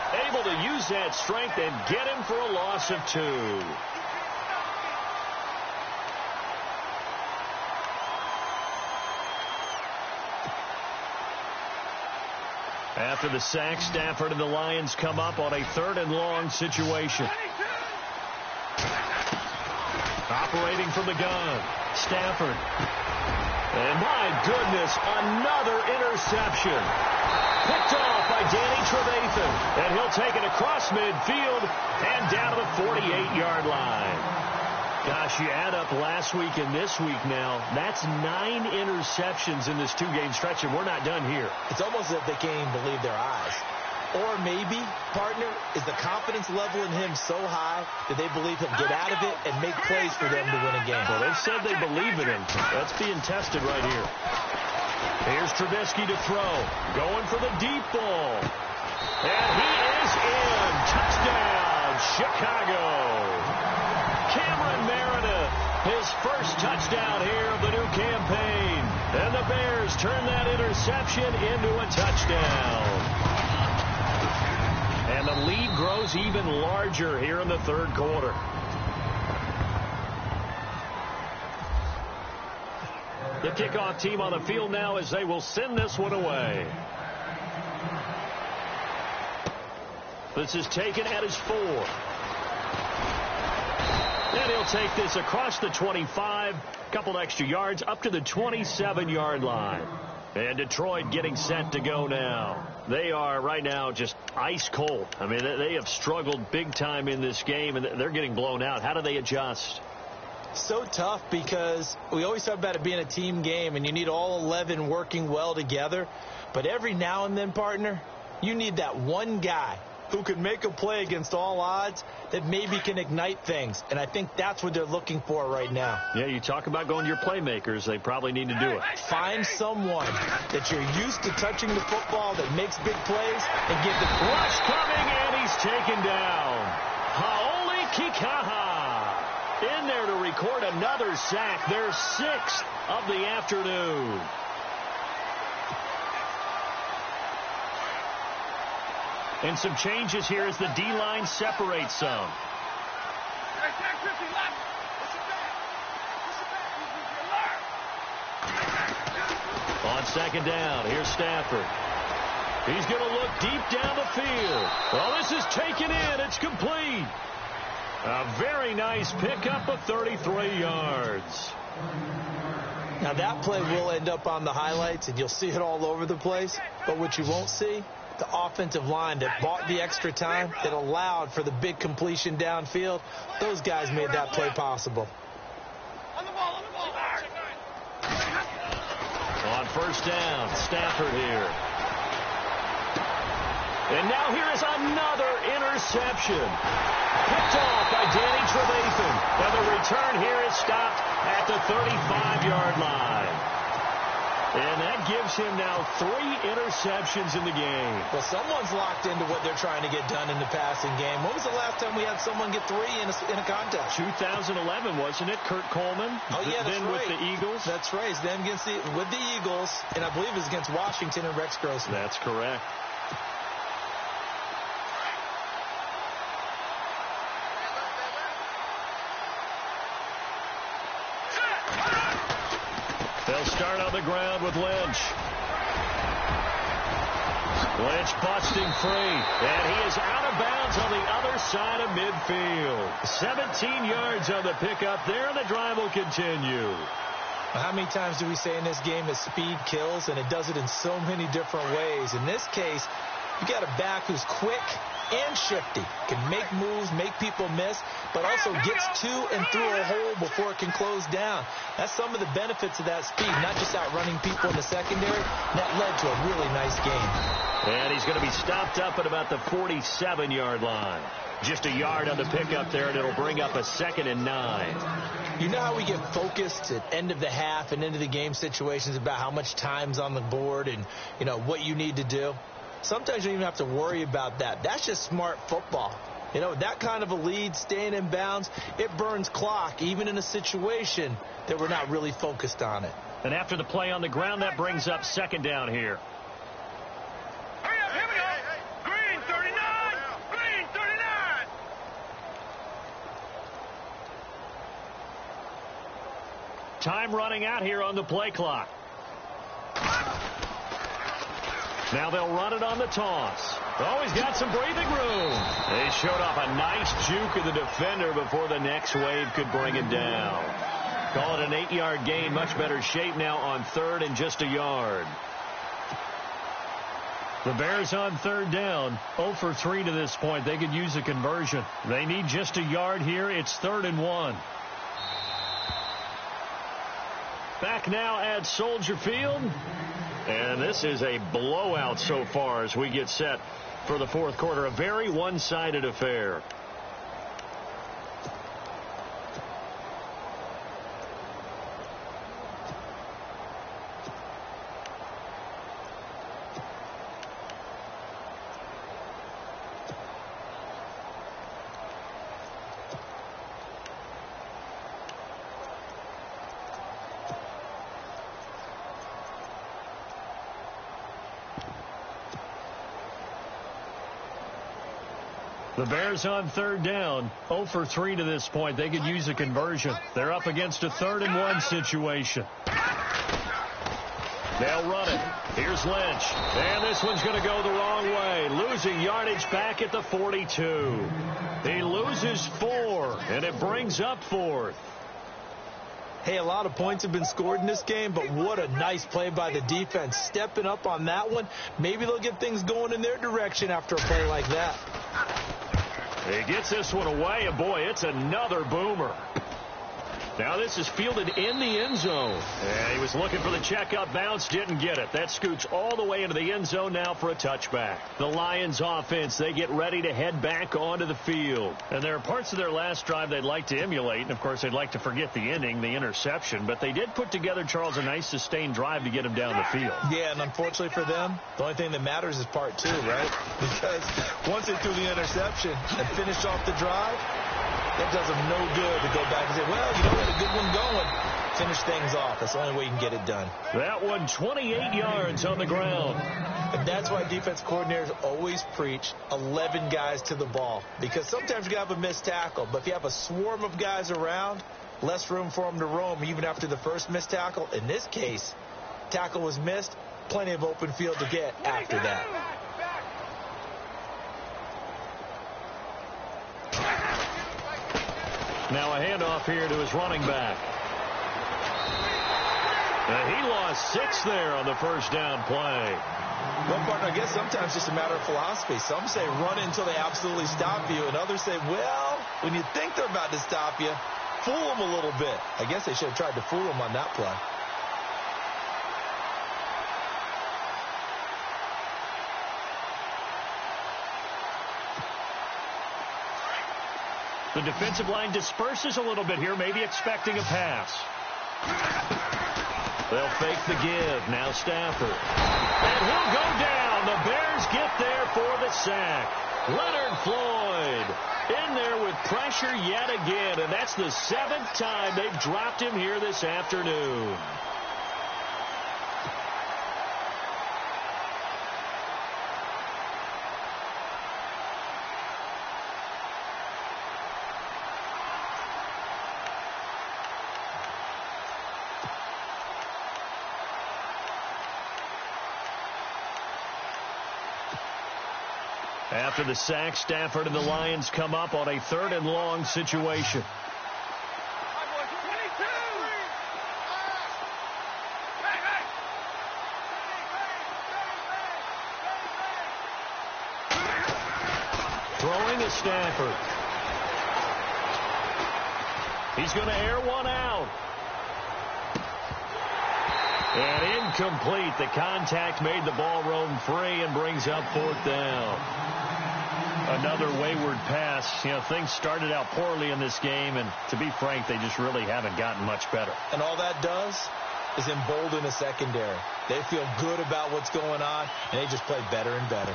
Able to use that strength and get him for a loss of 2. After the sack, Stafford and the Lions come up on a 3rd and long situation. Operating from the gun, Stafford. And my goodness, another interception. Picked off by Danny Trevathan. And he'll take it across midfield and down to the 48-yard line. Gosh, you add up last week and this week now, that's 9 interceptions in this 2-game stretch, and we're not done here. It's almost as if they can't even believe their eyes. Or maybe, partner, is the confidence level in him so high that they believe he'll get out of it and make plays for them to win a game. Well, they've said they believe in him. That's being tested right here. Here's Trubisky to throw. Going for the deep ball. And he is in. Touchdown, Chicago. Cameron Meredith, his first touchdown here of the new campaign. And the Bears turn that interception into a touchdown. And the lead grows even larger here in the 3rd quarter. The kickoff team on the field now as they will send this one away. This is taken at his 4. And he'll take this across the 25, a couple extra yards up to the 27-yard line. And Detroit getting set to go now. They are right now just ice cold. I mean, they have struggled big time in this game, and they're getting blown out. How do they adjust? So tough because we always talk about it being a team game, and you need all 11 working well together. But every now and then, partner, you need that one guy who can make a play against all odds that maybe can ignite things. And I think that's what they're looking for right now. Yeah, you talk about going to your playmakers. They probably need to do it. Find someone that you're used to touching the football that makes big plays and give the rush coming, and he's taken down. Haoli Kikaha in there to record another sack. Their 6th of the afternoon. And some changes here as the D-line separates some. On 2nd down, here's Stafford. He's going to look deep down the field. Well, this is taken in. It's complete. A very nice pickup of 33 yards. Now, that play will end up on the highlights, and you'll see it all over the place. But what you won't see, the offensive line that bought the extra time, that allowed for the big completion downfield, those guys made that play possible. On 1st down, Stafford here. And now here is another interception. Picked off by Danny Trevathan. And the return here is stopped at the 35-yard line. And that gives him now 3 interceptions in the game. Well, someone's locked into what they're trying to get done in the passing game. When was the last time we had someone get 3 in a contest? 2011, wasn't it? Kurt Coleman. Oh, yeah, that's then right. with the Eagles. That's right. Then with the Eagles, and I believe it was against Washington and Rex Grossman. That's correct. They'll start on the ground with Lynch. Lynch busting free, and he is out of bounds on the other side of midfield. 17 yards on the pickup there, and the drive will continue. How many times do we say in this game that speed kills, and it does it in so many different ways? In this case, you got a back who's quick and shifty, can make moves, make people miss, but also gets to and through a hole before it can close down. That's some of the benefits of that speed, not just outrunning people in the secondary. That led to a really nice game. And he's going to be stopped up at about the 47-yard line. Just a yard on the pickup there, and it'll bring up a 2nd and 9. You know how we get focused at end of the half and into the game situations about how much time's on the board and, you know, what you need to do? Sometimes you don't even have to worry about that. That's just smart football. You know, that kind of a lead, staying in bounds, it burns clock, even in a situation that we're not really focused on it. And after the play on the ground, that brings up 2nd down here. Hurry up, here we go. Green, 39. Time running out here on the play clock. Now they'll run it on the toss. Oh, he's got some breathing room. They showed off a nice juke of the defender before the next wave could bring it down. Call it an 8-yard gain. Much better shape now on third and just a yard. The Bears on third down, 0 for 3 to this point. They could use a conversion. They need just a yard here. It's 3rd and 1. Back now at Soldier Field. And this is a blowout so far as we get set for the fourth quarter. A very one-sided affair. The Bears on third down, 0 for 3 to this point. They could use a conversion. They're up against a 3rd and 1 situation. They'll run it. Here's Lynch. And this one's going to go the wrong way. Losing yardage back at the 42. He loses 4, and it brings up 4th. Hey, a lot of points have been scored in this game, but what a nice play by the defense. Stepping up on that one. Maybe they'll get things going in their direction after a play like that. He gets this one away, and boy, it's another boomer. Now this is fielded in the end zone. And he was looking for the checkup bounce, didn't get it. That scoots all the way into the end zone now for a touchback. The Lions offense, they get ready to head back onto the field. And there are parts of their last drive they'd like to emulate. And, of course, they'd like to forget the inning, the interception. But they did put together, Charles, a nice sustained drive to get him down the field. Yeah, and unfortunately for them, the only thing that matters is part 2, right? Because once they threw the interception and finished off the drive, that does them no good to go back and say, well, you know, we had a good one going. Finish things off. That's the only way you can get it done. That one, 28 yards on the ground. And that's why defense coordinators always preach 11 guys to the ball. Because sometimes you have a missed tackle. But if you have a swarm of guys around, less room for them to roam even after the first missed tackle. In this case, tackle was missed. Plenty of open field to get after that. Now a handoff here to his running back. He lost 6 there on the first down play. Well, partner, I guess sometimes it's just a matter of philosophy. Some say run until they absolutely stop you, and others say, well, when you think they're about to stop you, fool them a little bit. I guess they should have tried to fool them on that play. The defensive line disperses a little bit here, maybe expecting a pass. They'll fake the give. Now Stafford. And he'll go down. The Bears get there for the sack. Leonard Floyd in there with pressure yet again. And that's the 7th time they've dropped him here this afternoon. After the sack, Stafford and the Lions come up on a 3rd and long situation. Throwing is Stafford. He's going to air one out. And incomplete. The contact made the ball roam free and brings up 4th down. Another wayward pass. You know, things started out poorly in this game, and to be frank, they just really haven't gotten much better. And all that does is embolden the secondary. They feel good about what's going on, and they just play better and better.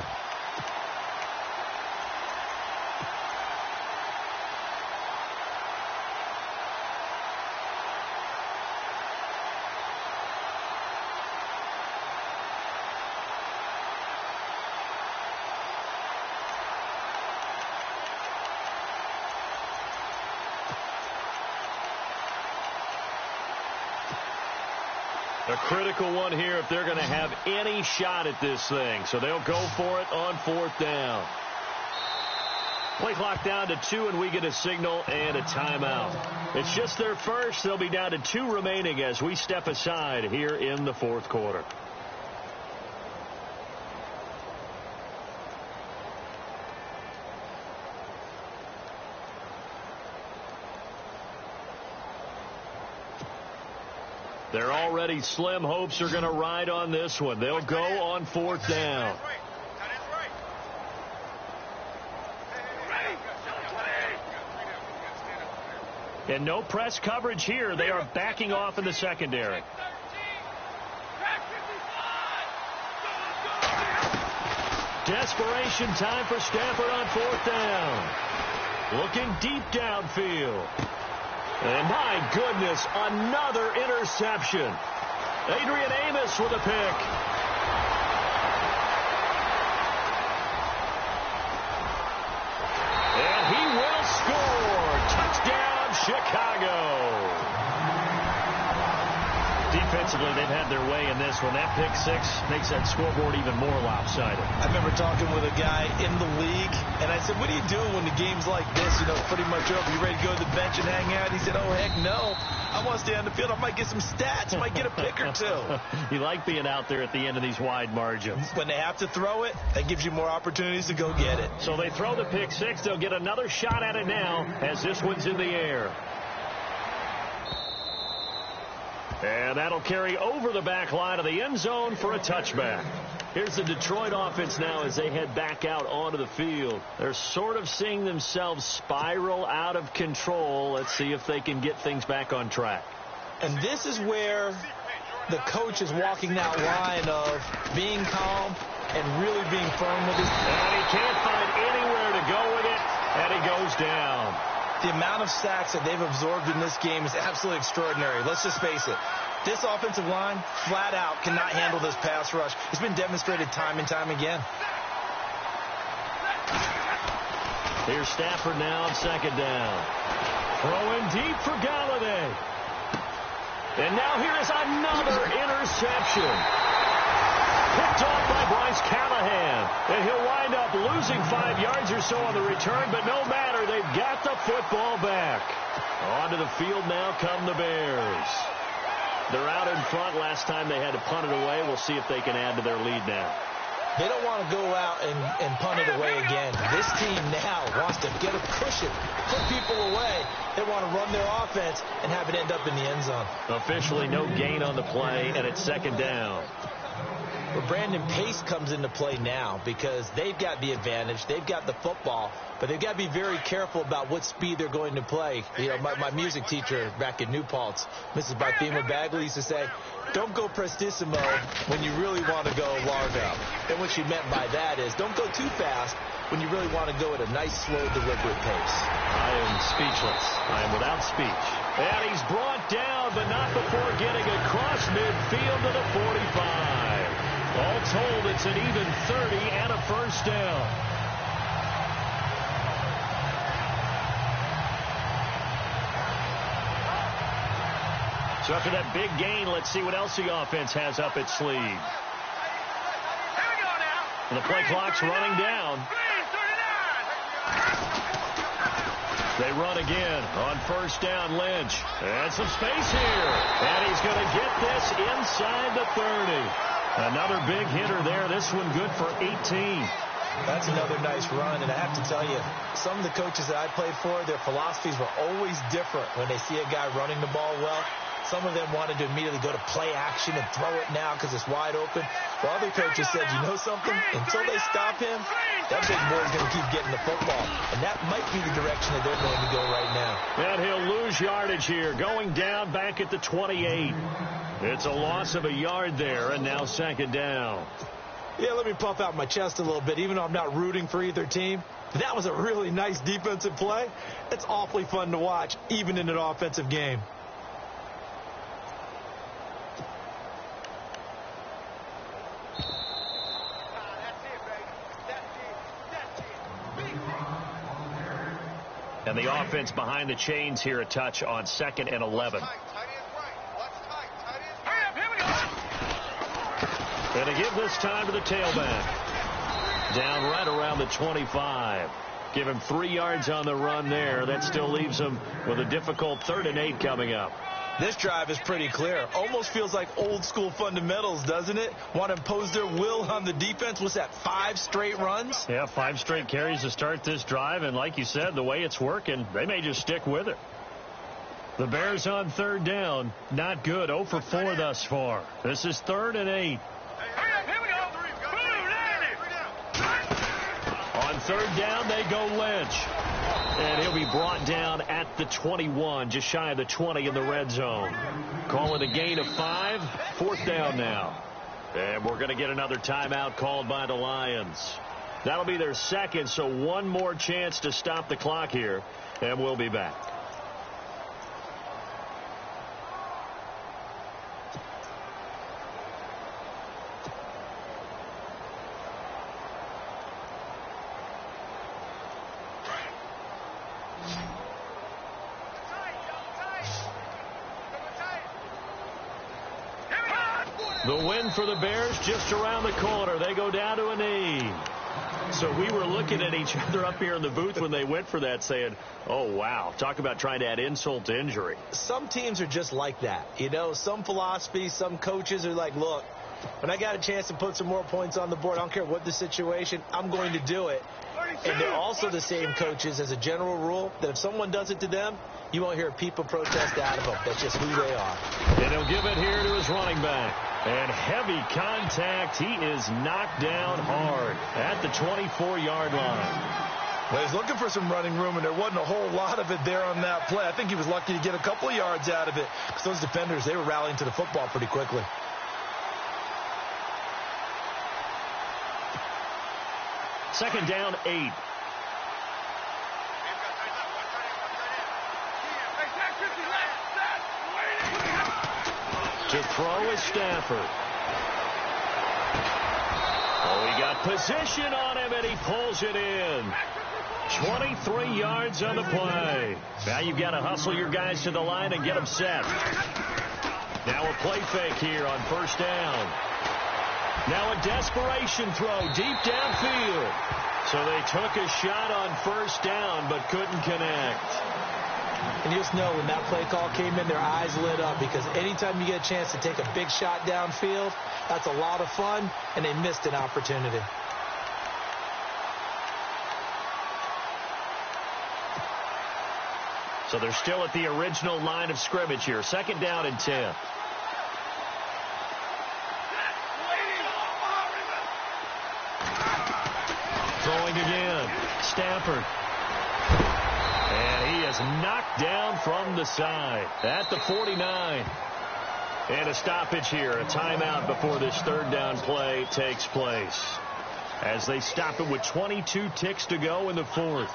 A critical one here if they're going to have any shot at this thing. So they'll go for it on 4th down. Play clock down to 2, and we get a signal and a timeout. It's just their first. They'll be down to 2 remaining as we step aside here in the 4th quarter. They're already slim hopes are going to ride on this one. They'll go on 4th down. And no press coverage here. They are backing off in the secondary. Desperation time for Stafford on 4th down. Looking deep downfield. And my goodness, another interception. Adrian Amos with a pick. And he will score. Touchdown, Chicago. Defensively, they've had their way in this one. That pick 6 makes that scoreboard even more lopsided. I remember talking with a guy in the league, and I said, what are you doing when the game's like this? You know, pretty much over. You ready to go to the bench and hang out? He said, oh, heck no. I want to stay on the field. I might get some stats. I might get a pick or 2. You like being out there at the end of these wide margins. When they have to throw it, that gives you more opportunities to go get it. So they throw the pick 6. They'll get another shot at it now as this one's in the air. And that'll carry over the back line of the end zone for a touchback. Here's the Detroit offense now as they head back out onto the field. They're sort of seeing themselves spiral out of control. Let's see if they can get things back on track. And this is where the coach is walking that line of being calm and really being firm with his... And he can't find anywhere to go with it, and he goes down. The amount of sacks that they've absorbed in this game is absolutely extraordinary. Let's just face it. This offensive line, flat out, cannot handle this pass rush. It's been demonstrated time and time again. Here's Stafford now on 2nd down. Throwing deep for Galladay. And now here is another interception. Picked off by Bryce Callahan. And he'll wind up losing 5 yards or so on the return, but no matter, they've got the football back. Onto the field now come the Bears. They're out in front. Last time they had to punt it away. We'll see if they can add to their lead now. They don't want to go out and punt it away again. This team now wants to get a cushion, put people away. They want to run their offense and have it end up in the end zone. Officially no gain on the play, and it's 2nd down. But Brandon, pace comes into play now because they've got the advantage. They've got the football, but they've got to be very careful about what speed they're going to play. You know, my music teacher back in New Paltz, Mrs. Barthema Bagley, used to say, don't go prestissimo when you really want to go largo. And what she meant by that is don't go too fast when you really want to go at a nice, slow, deliberate pace. I am speechless. I am without speech. And he's brought down, but not before getting across midfield to the 45. All told, it's an even 30 and a 1st down. So after that big gain, let's see what else the offense has up its sleeve. And the play clock's running down. They run again on 1st down, Lynch. And some space here. And he's going to get this inside the 30. Another big hitter there. This one good for 18. That's another nice run. And I have to tell you, some of the coaches that I played for, their philosophies were always different when they see a guy running the ball well. Some of them wanted to immediately go to play action and throw it now because it's wide open. While other coaches said, you know something? Until they stop him, that big boy's going to keep getting the football. And that might be the direction that they're going to go right now. And he'll lose yardage here, going down back at the 28. It's a loss of a yard there, and now 2nd down. Yeah, let me puff out my chest a little bit, even though I'm not rooting for either team. That was a really nice defensive play. It's awfully fun to watch, even in an offensive game. And the offense behind the chains here, a touch on 2nd and 11. Going to give this time to the tailback. Down right around the 25. Give him 3 yards on the run there. That still leaves him with a difficult 3rd and 8 coming up. This drive is pretty clear. Almost feels like old school fundamentals, doesn't it? Want to impose their will on the defense. What's that, 5 straight runs? Yeah, 5 straight carries to start this drive. And like you said, the way it's working, they may just stick with it. The Bears on 3rd down. Not good. 0 for 4 thus far. This is 3rd and 8. On 3rd down, they go Lynch. And he'll be brought down at the 21, just shy of the 20 in the red zone. Call it a gain of 5. 4th down now. And we're going to get another timeout called by the Lions. That'll be their 2nd, so 1 more chance to stop the clock here. And we'll be back. The win for the Bears just around the corner. They go down to a knee. So we were looking at each other up here in the booth when they went for that saying, oh, wow, talk about trying to add insult to injury. Some teams are just like that. You know, some philosophies, some coaches are like, look, when I got a chance to put some more points on the board, I don't care what the situation, I'm going to do it. And they're also the same coaches as a general rule that if someone does it to them, you won't hear people protest out of them. That's just who they are. And he'll give it here to his running back. And heavy contact. He is knocked down hard at the 24-yard line. Well, he's looking for some running room, and there wasn't a whole lot of it there on that play. I think he was lucky to get a couple of yards out of it because those defenders, they were rallying to the football pretty quickly. Second down, 8. To throw is Stafford. Oh, he got position on him, and he pulls it in. 23 yards on the play. Now you've got to hustle your guys to the line and get them set. Now a play fake here on 1st down. Now a desperation throw deep downfield. So they took a shot on 1st down but couldn't connect. And you just know when that play call came in, their eyes lit up because anytime you get a chance to take a big shot downfield, that's a lot of fun, and they missed an opportunity. So they're still at the original line of scrimmage here. 2nd down and 10. Throwing again. Stafford. And he is knocked down from the side at the 49. And a stoppage here, a timeout before this 3rd down play takes place. As they stop it with 22 ticks to go in the 4th.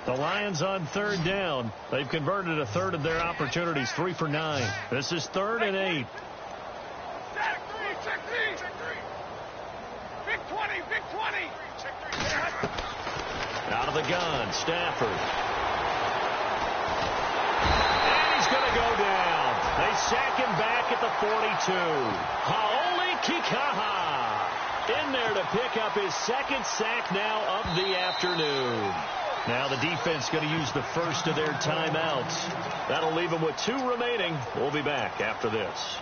The Lions on 3rd down. They've converted a 1/3 of their opportunities, 3 for 9. This is 3rd and 8. Out of the gun, Stafford. And he's going to go down. They sack him back at the 42. Haoli Kikaha in there to pick up his 2nd sack now of the afternoon. Now the defense going to use the first of their timeouts. That'll leave them with 2 remaining. We'll be back after this.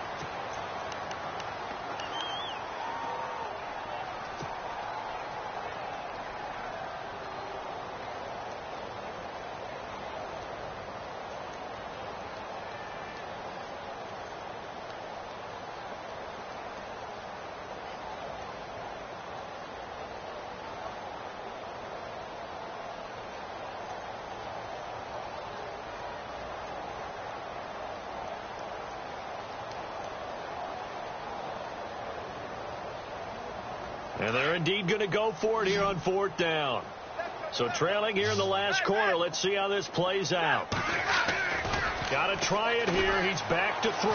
And they're indeed going to go for it here on 4th down. So trailing here in the last quarter. Let's see how this plays out. Got to try it here. He's back to throw.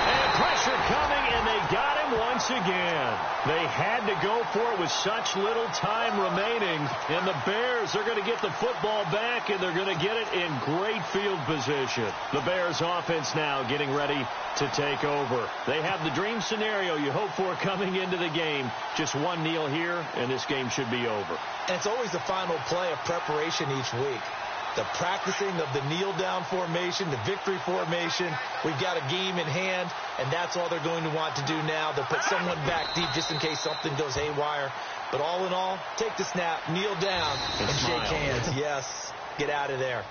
And Pressure coming, and they got him once again. They had to go for it with such little time remaining, and the Bears are going to get the football back, and they're going to get it in great field position. The Bears offense now getting ready to take over. They have the dream scenario you hope for coming into the game. Just one kneel here, and this game should be over. And it's always the final play of preparation each week. The practicing of the kneel-down formation, the victory formation. We've got a game in hand, and that's all they're going to want to do now. They'll put someone back deep just in case something goes haywire. But all in all, take the snap, kneel down, and shake hands. Yes, get out of there.